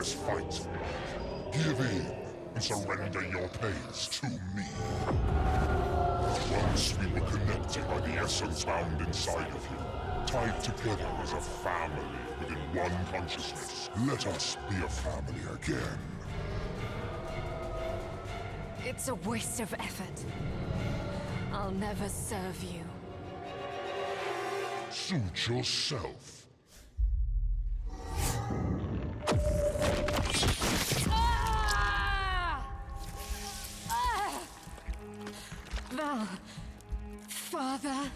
this fight. Give in and surrender your pains to me. Once we were connected by the essence found inside of you, tied together as a family within one consciousness. Let us be a family again. It's a waste of effort. I'll never serve you. Suit yourself. Val, Father.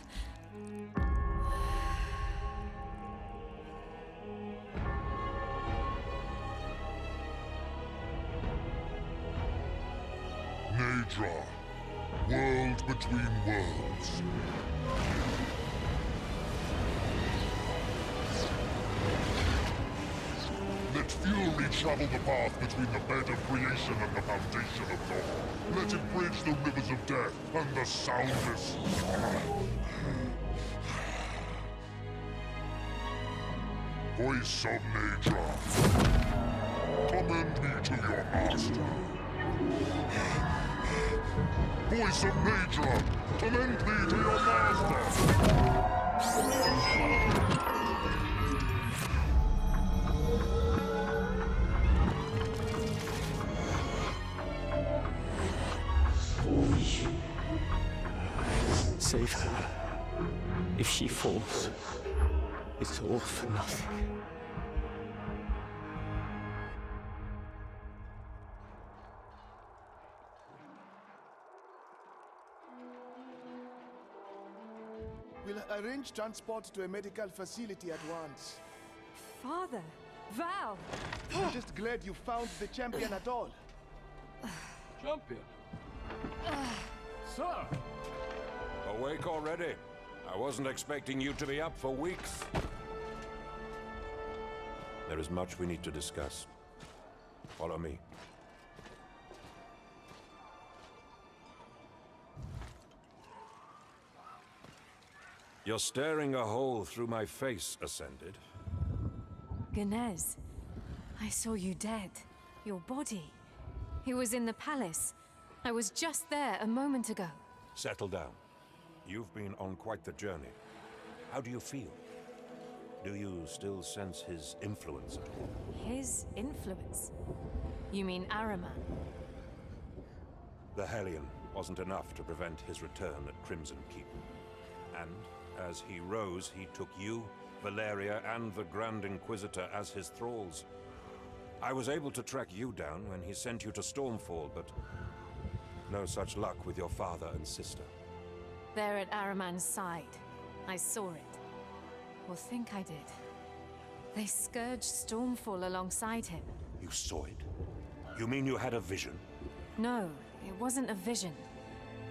Naedra, world between worlds. Let fury travel the path between the bed of creation and the foundation of God. Let it bridge the rivers of death and the soundless. Voice of Naedra, commend me to your master. Voice of Naedra, commend me to your master. Save her. If she falls, it's all for nothing. We'll arrange transport to a medical facility at once. Father, Val. I'm just glad you found the champion at all. Champion? Sir! Awake already? I wasn't expecting you to be up for weeks. There is much we need to discuss. Follow me. You're staring a hole through my face, Ascended. Genez, I saw you dead. Your body. It was in the palace. I was just there a moment ago. Settle down. You've been on quite the journey. How do you feel? Do you still sense his influence at all? His influence? You mean Ahriman? The Hellion wasn't enough to prevent his return at Crimson Keep. And as he rose, he took you, Valeria, and the Grand Inquisitor as his thralls. I was able to track you down when he sent you to Stormfall, but no such luck with your father and sister. They're at Ahriman's side. I saw it. Or think I did. They scourged Stormfall alongside him. You saw it? You mean you had a vision? No, it wasn't a vision.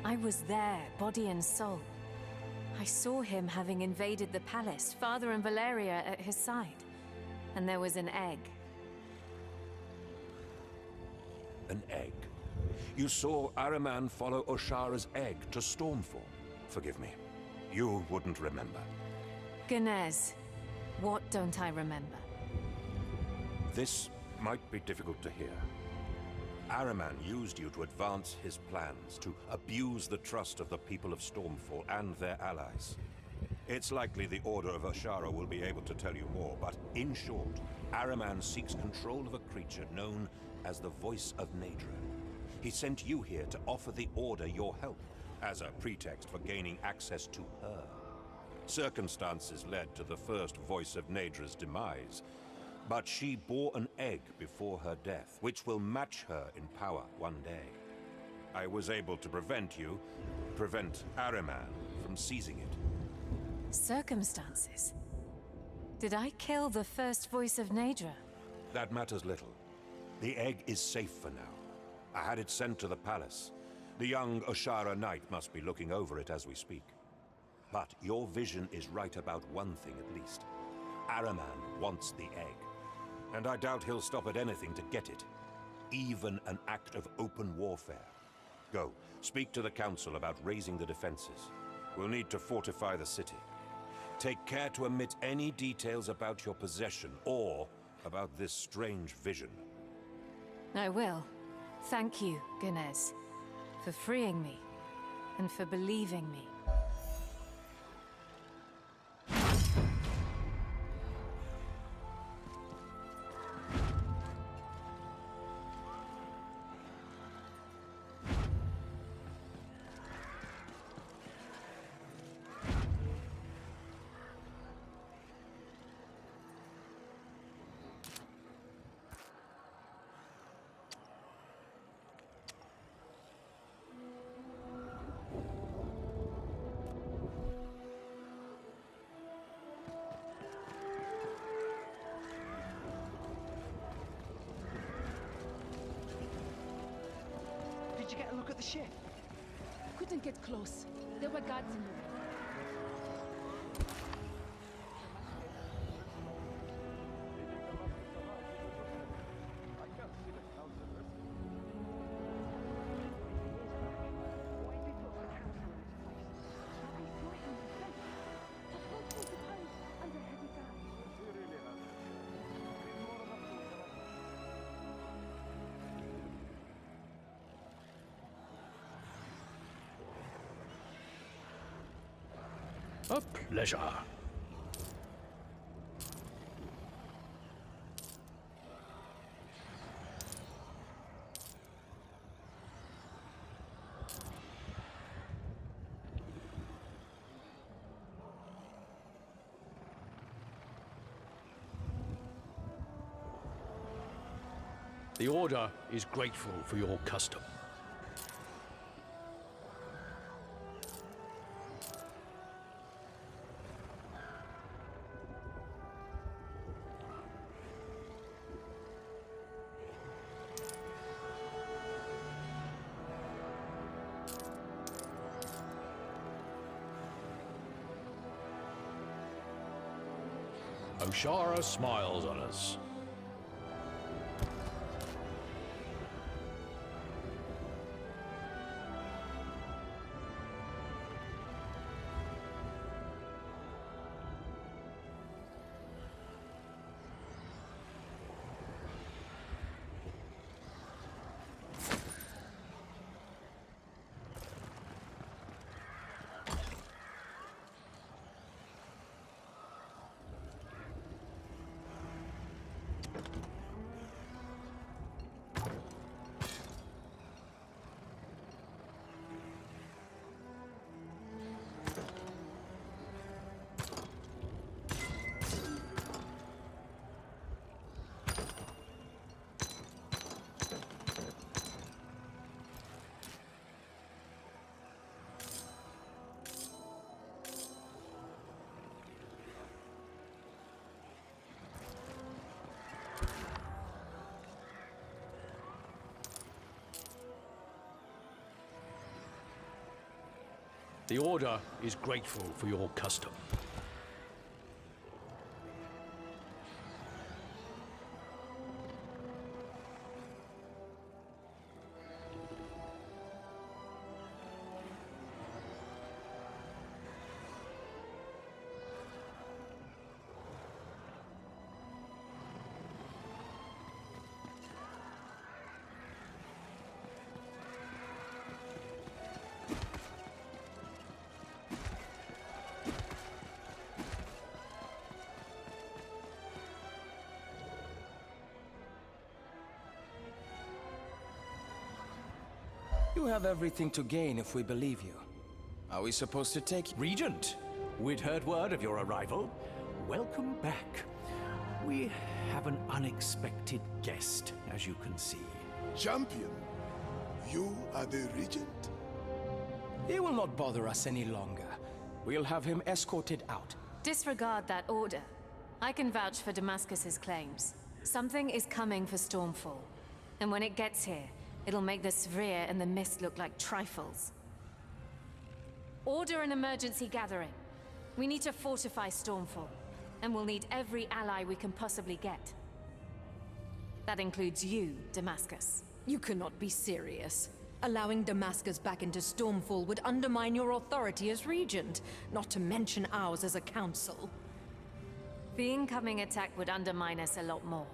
I was there, body and soul. I saw him having invaded the palace, Father and Valeria at his side. And there was an egg. An egg? You saw Ahriman follow Oshara's egg to Stormfall? Forgive me. You wouldn't remember. Genez, what don't I remember? This might be difficult to hear. Ahriman used you to advance his plans, to abuse the trust of the people of Stormfall and their allies. It's likely the Order of Oshara will be able to tell you more, but in short, Ahriman seeks control of a creature known as the Voice of Naedra. He sent you here to offer the Order your help, as a pretext for gaining access to her. Circumstances led to the first Voice of Naedra's demise, but she bore an egg before her death, which will match her in power one day. I was able to prevent Ahriman from seizing it. Circumstances? Did I kill the first Voice of Naedra? That matters little. The egg is safe for now. I had it sent to the palace. The young Oshara Knight must be looking over it as we speak. But your vision is right about one thing at least. Ahriman wants the egg. And I doubt he'll stop at anything to get it. Even an act of open warfare. Go, speak to the council about raising the defenses. We'll need to fortify the city. Take care to omit any details about your possession or about this strange vision. I will. Thank you, Ganes, for freeing me, and for believing me. Did you get a look at the ship? Couldn't get close. There were guards in there. A pleasure. The Order is grateful for your custom. Oshara smiles on us. The Order is grateful for your custom. You have everything to gain if we believe you. Are we supposed to take you? Regent, we'd heard word of your arrival. Welcome back. We have an unexpected guest, as you can see. Champion, you are the regent? He will not bother us any longer. We'll have him escorted out. Disregard that order. I can vouch for Damascus's claims. Something is coming for Stormfall. And when it gets here, it'll make the Sphere and the Mist look like trifles. Order an emergency gathering. We need to fortify Stormfall. And we'll need every ally we can possibly get. That includes you, Damascus. You cannot be serious. Allowing Damascus back into Stormfall would undermine your authority as regent, not to mention ours as a council. The incoming attack would undermine us a lot more.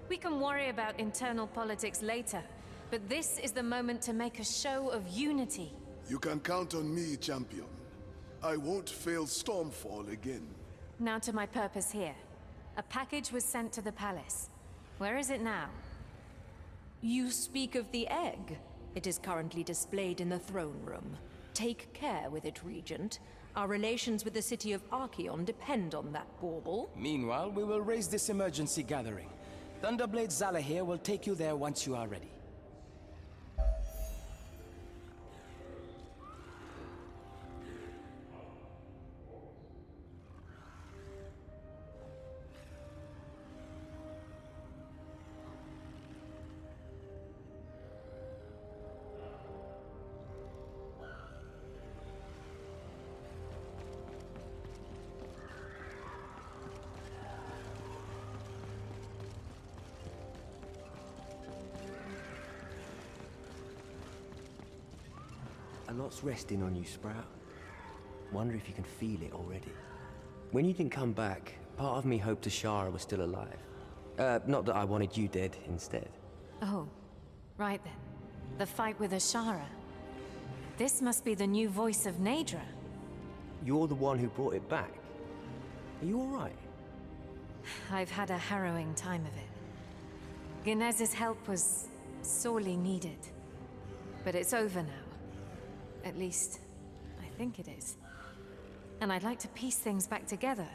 We can worry about internal politics later, but this is the moment to make a show of unity. You can count on me, champion. I won't fail Stormfall again. Now to my purpose here. A package was sent to the palace. Where is it now? You speak of the egg. It is currently displayed in the throne room. Take care with it, Regent. Our relations with the city of Archeon depend on that bauble. Meanwhile, we will raise this emergency gathering. Thunderblade Zalahir will take you there once you are ready. A lot's resting on you, Sprout. Wonder if you can feel it already. When you didn't come back, part of me hoped Ashara was still alive. Not that I wanted you dead instead. Oh, right then. The fight with Ashara. This must be the new voice of Nadra. You're the one who brought it back. Are you alright? I've had a harrowing time of it. Ginez's help was sorely needed. But it's over now. At least, I think it is. And I'd like to piece things back together.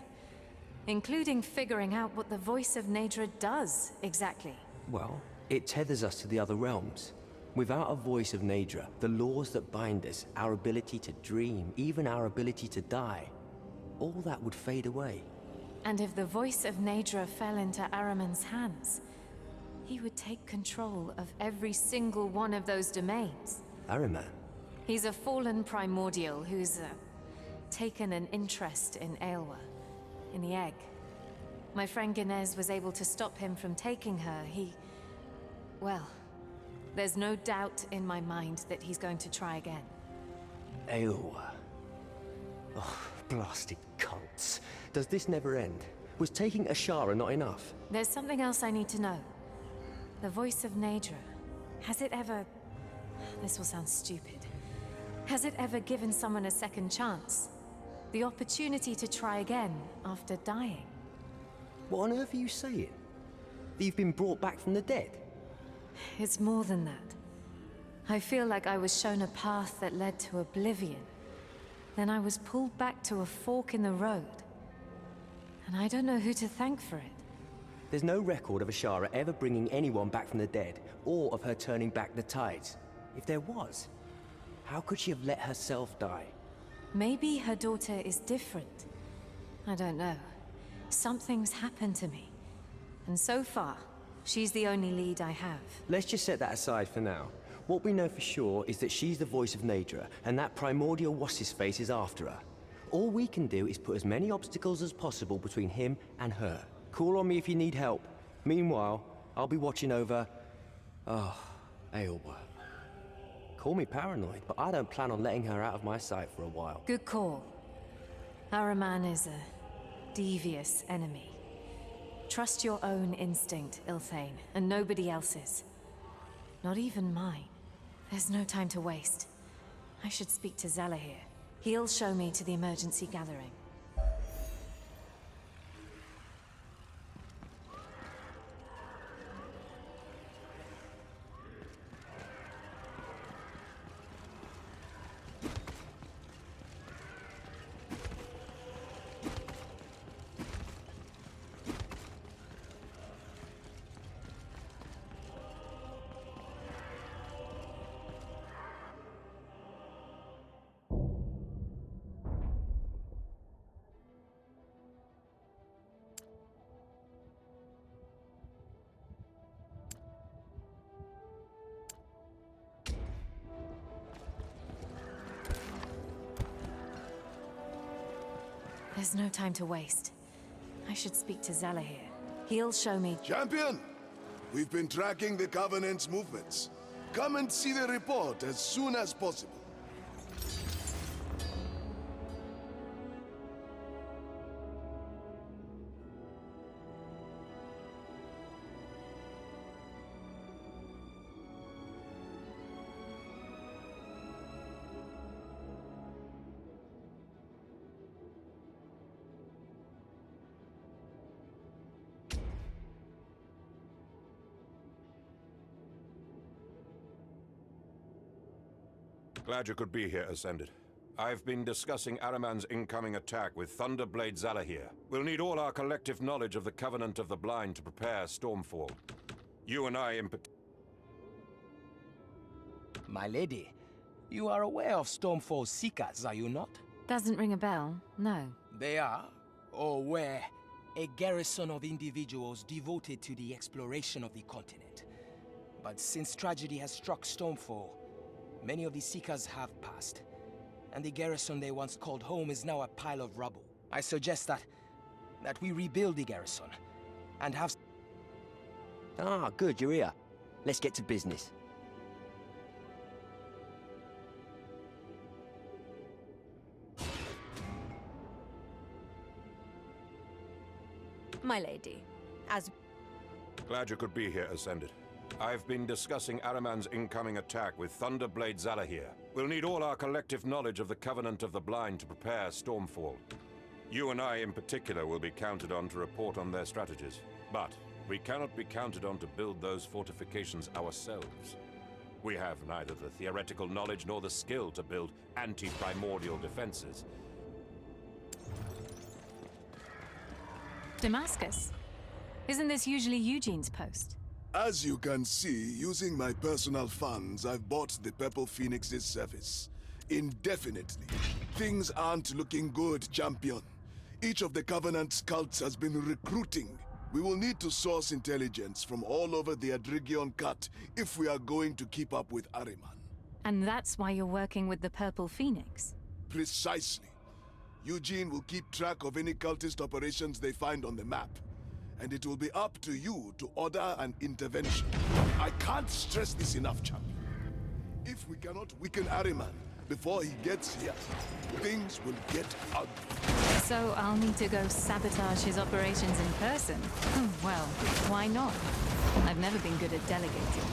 Including figuring out what the voice of Nadra does, exactly. Well, it tethers us to the other realms. Without a voice of Nadra, the laws that bind us, our ability to dream, even our ability to die, all that would fade away. And if the voice of Nadra fell into Araman's hands, he would take control of every single one of those domains. Araman? He's a fallen primordial who's taken an interest in Aelwa, in the egg. My friend Ginez was able to stop him from taking her. Well, there's no doubt in my mind that he's going to try again. Aelwa. Oh, blasted cults. Does this never end? Was taking Ashara not enough? There's something else I need to know. The voice of Nadra. Has it ever... This will sound stupid. Has it ever given someone a second chance? The opportunity to try again after dying? What on earth are you saying? That you've been brought back from the dead? It's more than that. I feel like I was shown a path that led to oblivion. Then I was pulled back to a fork in the road. And I don't know who to thank for it. There's no record of Ashara ever bringing anyone back from the dead, or of her turning back the tides. If there was, how could she have let herself die? Maybe her daughter is different. I don't know. Something's happened to me. And so far, she's the only lead I have. Let's just set that aside for now. What we know for sure is that she's the voice of Nadra, and that primordial what's-his-face is after her. All we can do is put as many obstacles as possible between him and her. Call on me if you need help. Meanwhile, I'll be watching over... Aelwa. Call me paranoid, but I don't plan on letting her out of my sight for a while. Good call. Araman is a devious enemy. Trust your own instinct, Ilthane, and nobody else's. Not even mine. There's no time to waste. I should speak to Zalahir. He'll show me to the emergency gathering. There's no time to waste. I should speak to Zalahir. He'll show me... Champion! We've been tracking the Covenant's movements. Come and see the report as soon as possible. Glad you could be here, Ascended. I've been discussing Araman's incoming attack with Thunderblade Zalahir. We'll need all our collective knowledge of the Covenant of the Blind to prepare Stormfall. You and I in particular. My lady, you are aware of Stormfall's seekers, are you not? Doesn't ring a bell, no. They are, or were, a garrison of individuals devoted to the exploration of the continent. But since tragedy has struck Stormfall, many of the seekers have passed, and the garrison they once called home is now a pile of rubble. I suggest that we rebuild the garrison, and have... Ah, good, you're here. Let's get to business. My lady, as... Glad you could be here, Ascended. I've been discussing Araman's incoming attack with Thunderblade Zalahir. We'll need all our collective knowledge of the Covenant of the Blind to prepare Stormfall. You and I in particular will be counted on to report on their strategies. But we cannot be counted on to build those fortifications ourselves. We have neither the theoretical knowledge nor the skill to build anti-primordial defenses. Damascus? Isn't this usually Eugene's post? As you can see, using my personal funds, I've bought the Purple Phoenix's service. Indefinitely. Things aren't looking good, champion. Each of the Covenant's cults has been recruiting. We will need to source intelligence from all over the Adrigion Cut if we are going to keep up with Ahriman. And that's why you're working with the Purple Phoenix? Precisely. Eugene will keep track of any cultist operations they find on the map. And it will be up to you to order an intervention. I can't stress this enough, champion. If we cannot weaken Ahriman before he gets here, things will get ugly. So I'll need to go sabotage his operations in person? Well, why not? I've never been good at delegating.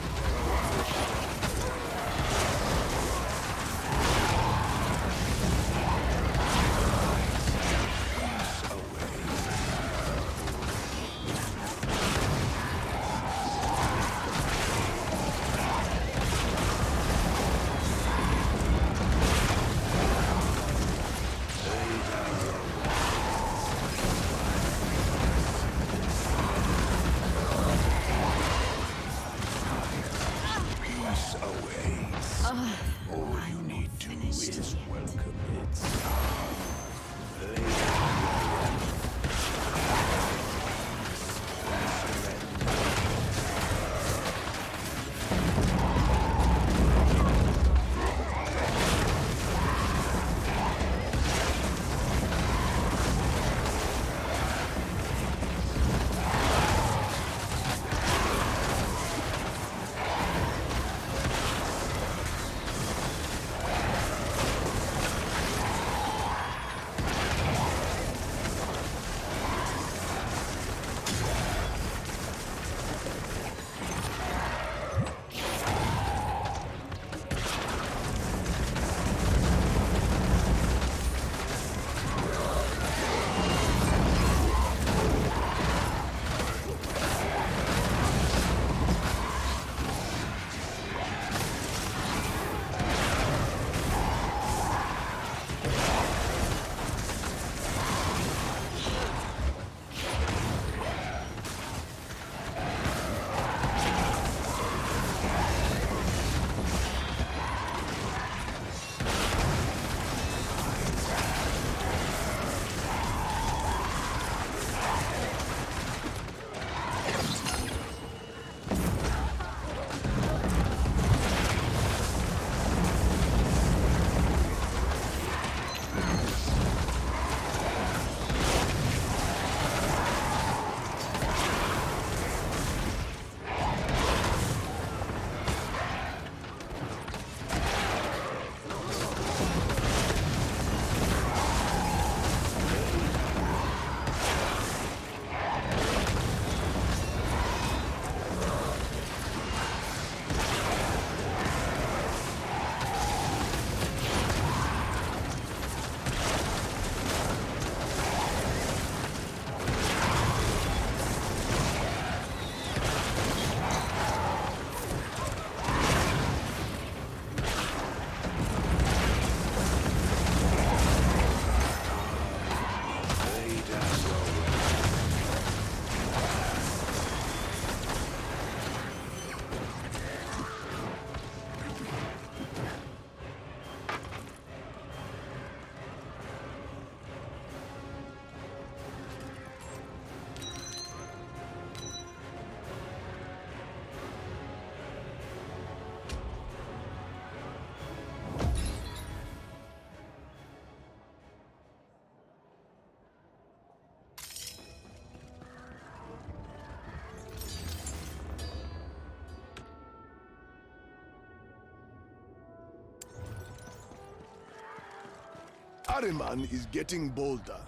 Ahriman is getting bolder.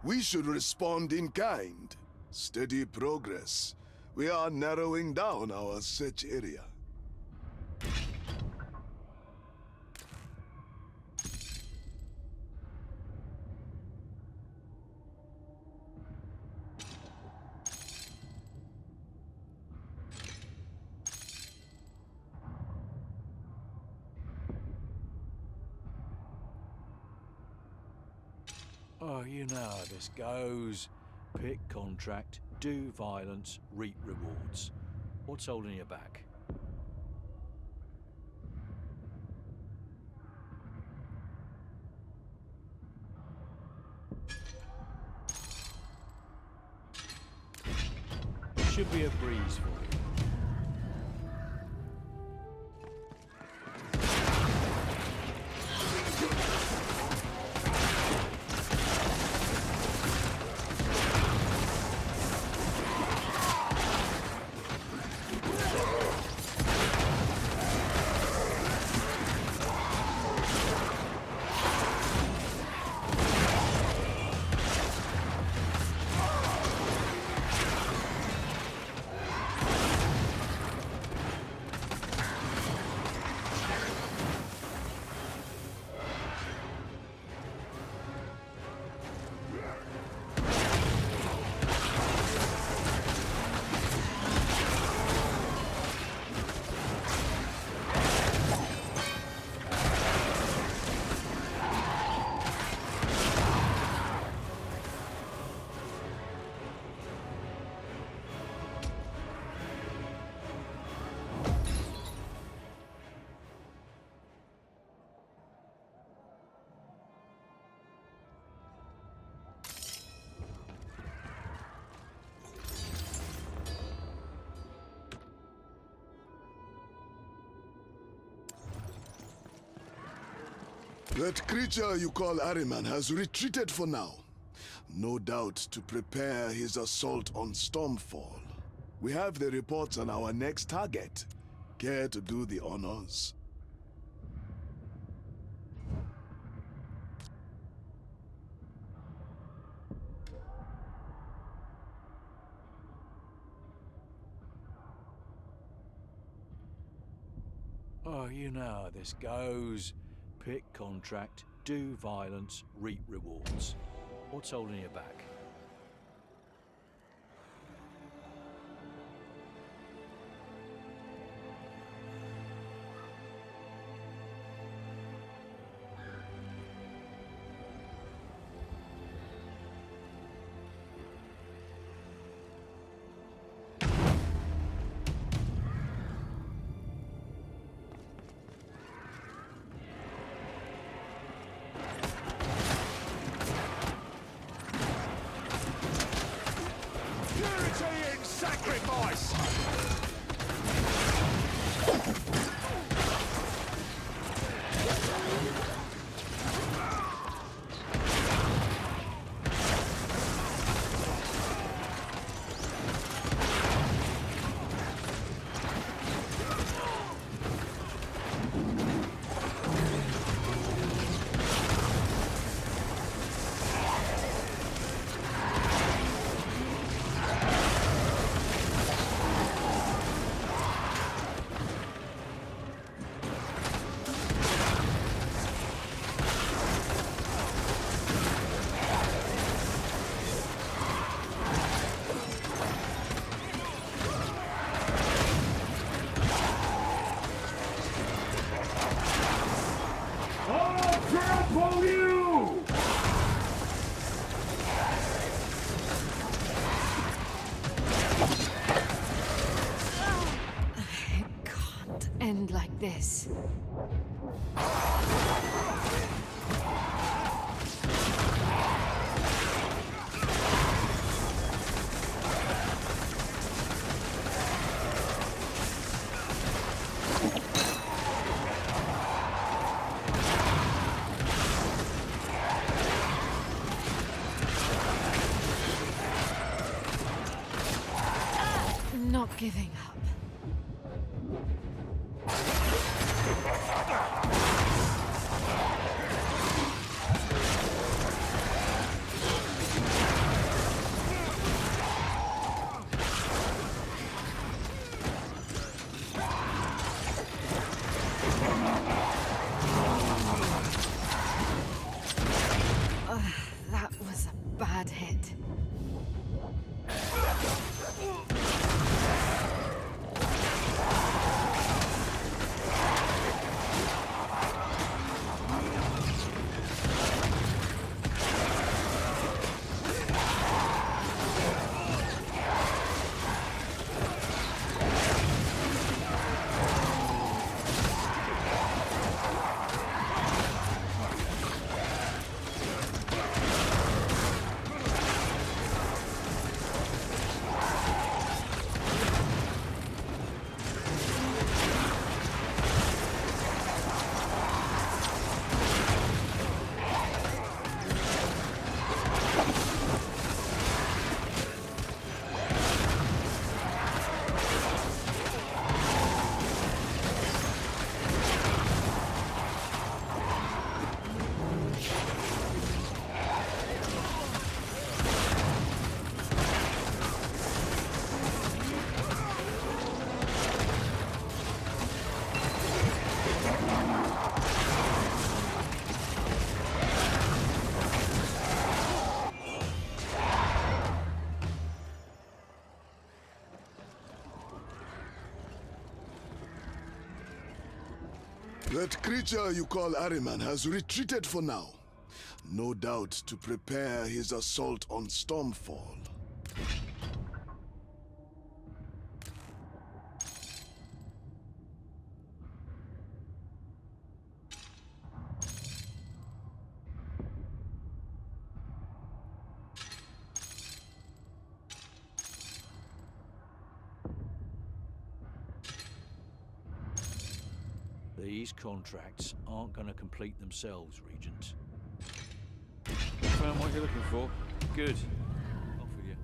We should respond in kind. Steady progress. We are narrowing down our search area. Oh, you know how this goes. Pick contract, do violence, reap rewards. What's holding you back? Should be a breeze for you. That creature you call Ahriman has retreated for now. No doubt to prepare his assault on Stormfall. We have the reports on our next target. Care to do the honors? Oh, you know how this goes. Pick contract, do violence, reap rewards. What's holding you back? Sacrifice! End like this. Not giving up. That creature you call Ahriman has retreated for now. No doubt to prepare his assault on Stormfall. These contracts aren't going to complete themselves, Regent. Found what you're looking for. Good. Off with you.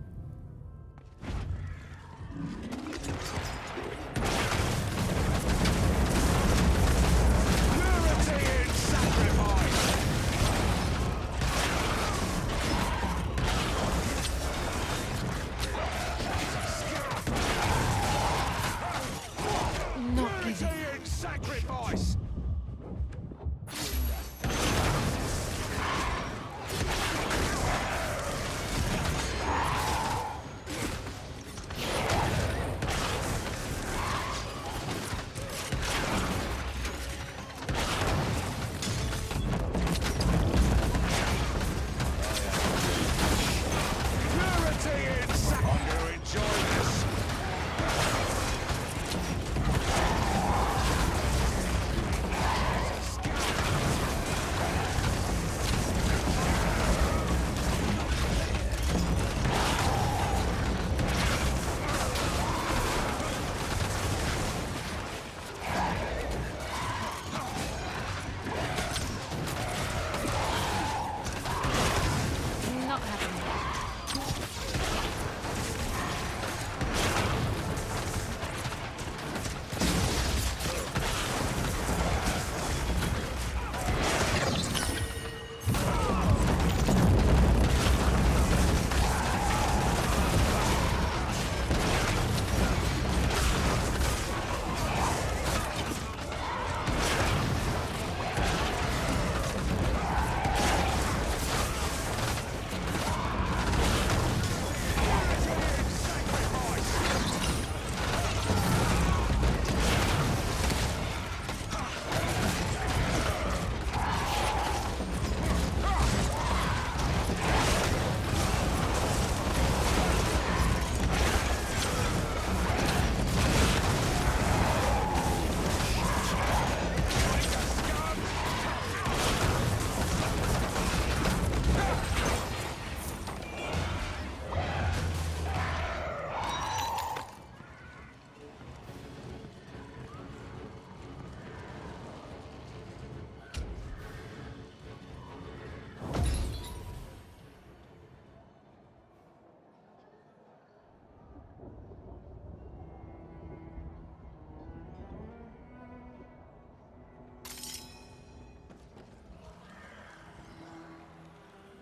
Purity in sacrifice! Not giving. In sacrifice!